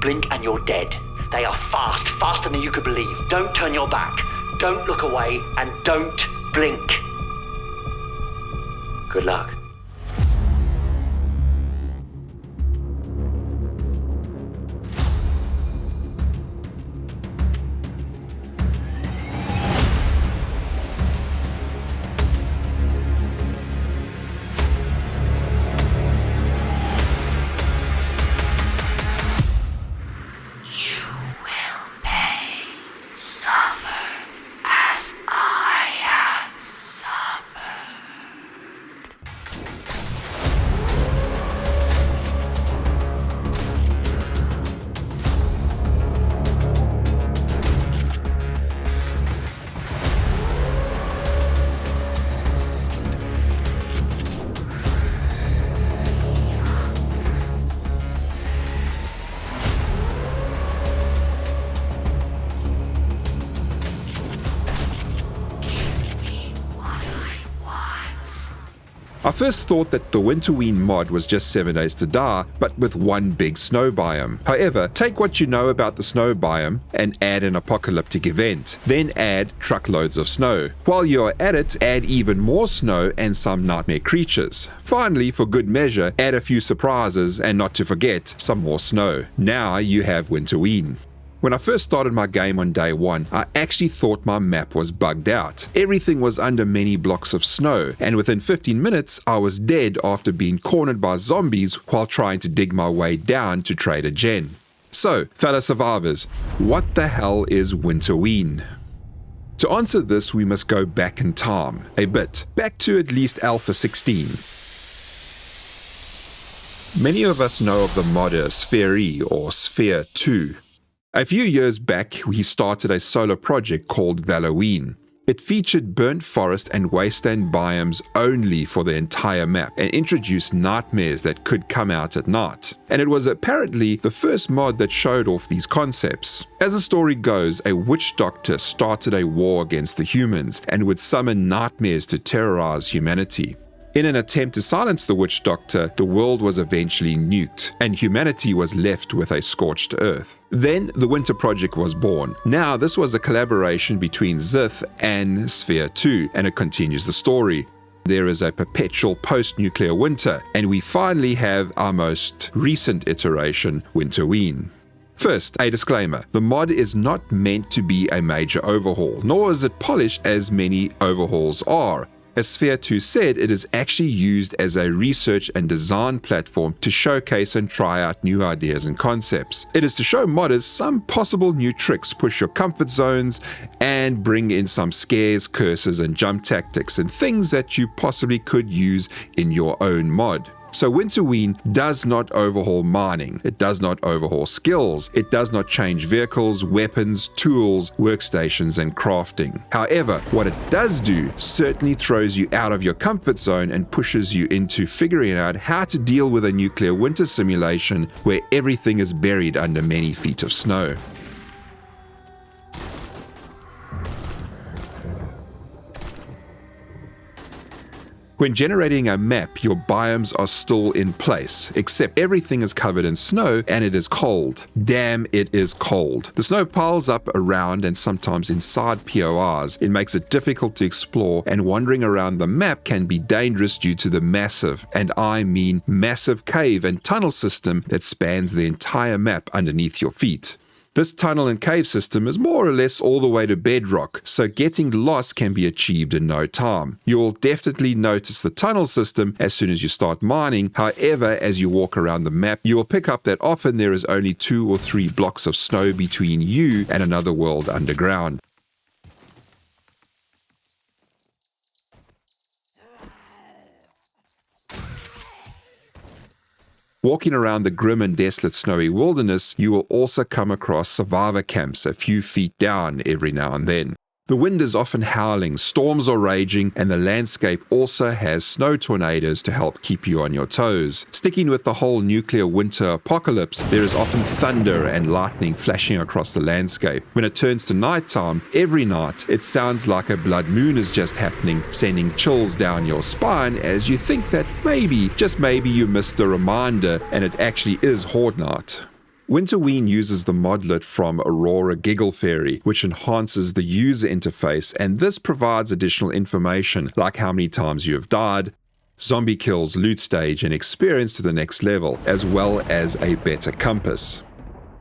blink and you're dead. They are fast, faster than you could believe. Don't turn your back, don't look away, and don't blink. Good luck. I first thought that the Winterween mod was just 7 Days to Die, but with one big snow biome. However, take what you know about the snow biome and add an apocalyptic event. Then add truckloads of snow. While you're at it, add even more snow and some nightmare creatures. Finally, for good measure, add a few surprises and not to forget, some more snow. Now you have Winterween. When I first started my game on day 1, I actually thought my map was bugged out. Everything was under many blocks of snow, and within 15 minutes I was dead after being cornered by zombies while trying to dig my way down to trade a gen. So, fellow survivors, what the hell is Winterween? To answer this, we must go back in time, a bit, back to at least Alpha 16. Many of us know of the modder Sphereii or Sphere 2. A few years back, we started a solo project called Valoween. It featured burnt forest and wasteland biomes only for the entire map and introduced nightmares that could come out at night. And it was apparently the first mod that showed off these concepts. As the story goes, a witch doctor started a war against the humans and would summon nightmares to terrorize humanity. In an attempt to silence the witch doctor, the world was eventually nuked, and humanity was left with a scorched earth. Then the Winter Project was born. Now this was a collaboration between Xyth and Sphere 2, and it continues the story. There is a perpetual post-nuclear winter, and we finally have our most recent iteration, Winterween. First, a disclaimer. The mod is not meant to be a major overhaul, nor is it polished as many overhauls are. As Sphere 2 said, it is actually used as a research and design platform to showcase and try out new ideas and concepts. It is to show modders some possible new tricks, push your comfort zones, and bring in some scares, curses, and jump tactics, and things that you possibly could use in your own mod. So Winterween does not overhaul mining, it does not overhaul skills, it does not change vehicles, weapons, tools, workstations, and crafting. However, what it does do certainly throws you out of your comfort zone and pushes you into figuring out how to deal with a nuclear winter simulation where everything is buried under many feet of snow. When generating a map, your biomes are still in place, except everything is covered in snow and it is cold. Damn, it is cold. The snow piles up around and sometimes inside PORs. It makes it difficult to explore, and wandering around the map can be dangerous due to the massive, and I mean massive, cave and tunnel system that spans the entire map underneath your feet. This tunnel and cave system is more or less all the way to bedrock, so getting lost can be achieved in no time. You will definitely notice the tunnel system as soon as you start mining. However, as you walk around the map, you will pick up that often there is only 2 or 3 blocks of snow between you and another world underground. Walking around the grim and desolate snowy wilderness, you will also come across survivor camps a few feet down every now and then. The wind is often howling, storms are raging, and the landscape also has snow tornadoes to help keep you on your toes. Sticking with the whole nuclear winter apocalypse, there is often thunder and lightning flashing across the landscape. When it turns to nighttime, every night, it sounds like a blood moon is just happening, sending chills down your spine as you think that maybe, just maybe, you missed the reminder and it actually is Horde night. Winterween uses the modlet from Aurora Giggle Fairy, which enhances the user interface, and this provides additional information like how many times you have died, zombie kills, loot stage, and experience to the next level, as well as a better compass.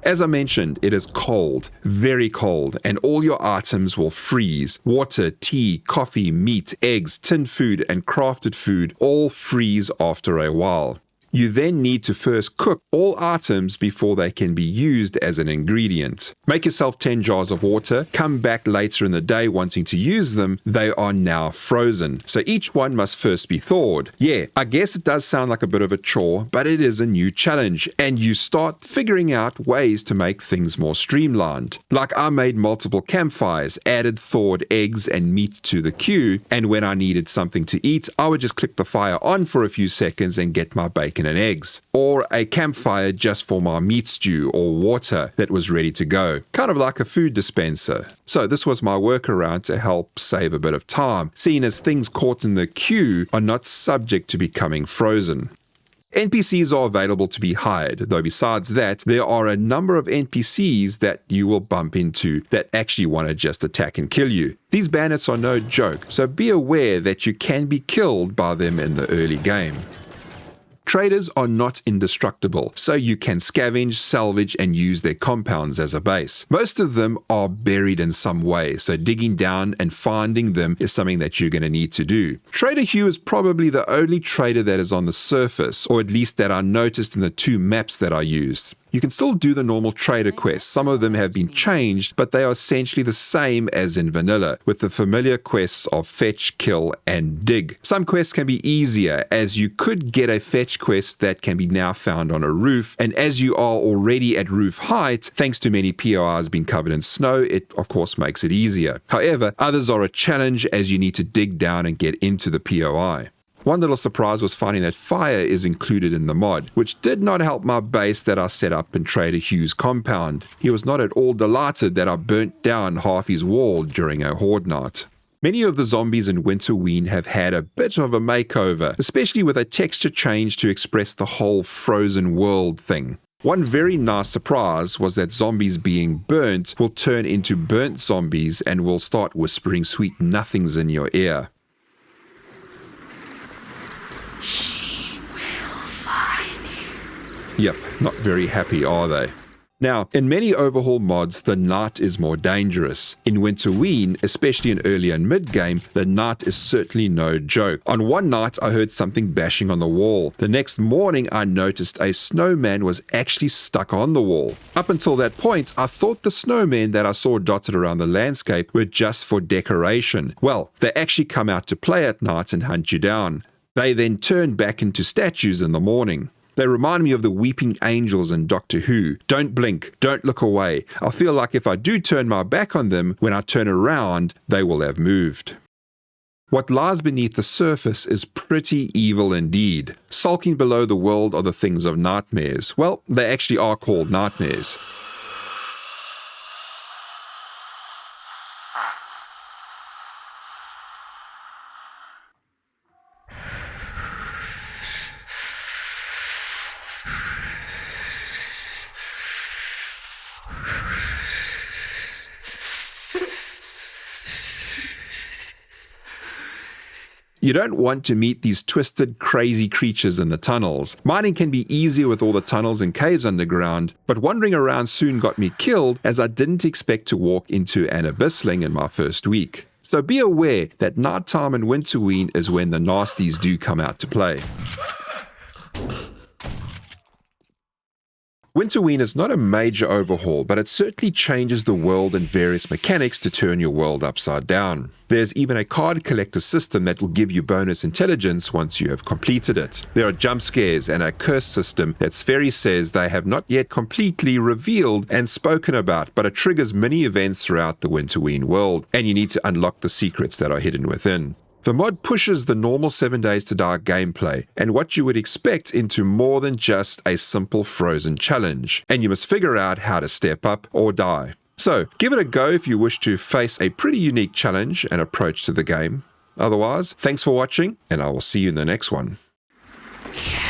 As I mentioned, it is cold, very cold, and all your items will freeze. Water, tea, coffee, meat, eggs, tinned food, and crafted food all freeze after a while. You then need to first cook all items before they can be used as an ingredient. Make yourself 10 jars of water, come back later in the day wanting to use them, they are now frozen. So each one must first be thawed. Yeah, I guess it does sound like a bit of a chore, but it is a new challenge, and you start figuring out ways to make things more streamlined. Like I made multiple campfires, added thawed eggs and meat to the queue, and when I needed something to eat, I would just click the fire on for a few seconds and get my bacon and eggs, or a campfire just for my meat stew or water that was ready to go, kind of like a food dispenser. So this was my workaround to help save a bit of time, seeing as things caught in the queue are not subject to becoming frozen. NPCs are available to be hired, though besides that, there are a number of NPCs that you will bump into that actually want to just attack and kill you. These bandits are no joke, so be aware that you can be killed by them in the early game. Traders are not indestructible, so you can scavenge, salvage, and use their compounds as a base. Most of them are buried in some way, so digging down and finding them is something that you're going to need to do. Trader Hugh is probably the only trader that is on the surface, or at least that I noticed in the 2 maps that I used. You can still do the normal trader quests. Some of them have been changed, but they are essentially the same as in vanilla, with the familiar quests of fetch, kill, and dig. Some quests can be easier, as you could get a fetch quest that can be now found on a roof, and as you are already at roof height, thanks to many POIs being covered in snow, it of course makes it easier. However, others are a challenge as you need to dig down and get into the POI. One little surprise was finding that fire is included in the mod, which did not help my base that I set up in Trader Hugh's compound. He was not at all delighted that I burnt down half his wall during a horde night. Many of the zombies in Winterween have had a bit of a makeover, especially with a texture change to express the whole frozen world thing. One very nice surprise was that zombies being burnt will turn into burnt zombies and will start whispering sweet nothings in your ear. She will find you. Yep, not very happy, are they? Now, in many Overhaul mods, the night is more dangerous. In Winterween, especially in early and mid-game, the night is certainly no joke. On one night, I heard something bashing on the wall. The next morning, I noticed a snowman was actually stuck on the wall. Up until that point, I thought the snowmen that I saw dotted around the landscape were just for decoration. Well, they actually come out to play at night and hunt you down. They then turn back into statues in the morning. They remind me of the weeping angels in Doctor Who. Don't blink, don't look away. I feel like if I do turn my back on them, when I turn around, they will have moved. What lies beneath the surface is pretty evil indeed. Sulking below the world are the things of nightmares. Well, they actually are called nightmares. You don't want to meet these twisted, crazy creatures in the tunnels. Mining can be easier with all the tunnels and caves underground, but wandering around soon got me killed as I didn't expect to walk into an Abyssling in my first week. So be aware that nighttime in Winterween is when the nasties do come out to play. Winterween is not a major overhaul, but it certainly changes the world and various mechanics to turn your world upside down. There's even a card collector system that will give you bonus intelligence once you have completed it. There are jump scares and a curse system that Sphereii says they have not yet completely revealed and spoken about, but it triggers many events throughout the Winterween world, and you need to unlock the secrets that are hidden within. The mod pushes the normal 7 days to die gameplay and what you would expect into more than just a simple frozen challenge, and you must figure out how to step up or die. So give it a go if you wish to face a pretty unique challenge and approach to the game. Otherwise, thanks for watching, and I will see you in the next one. Yeah.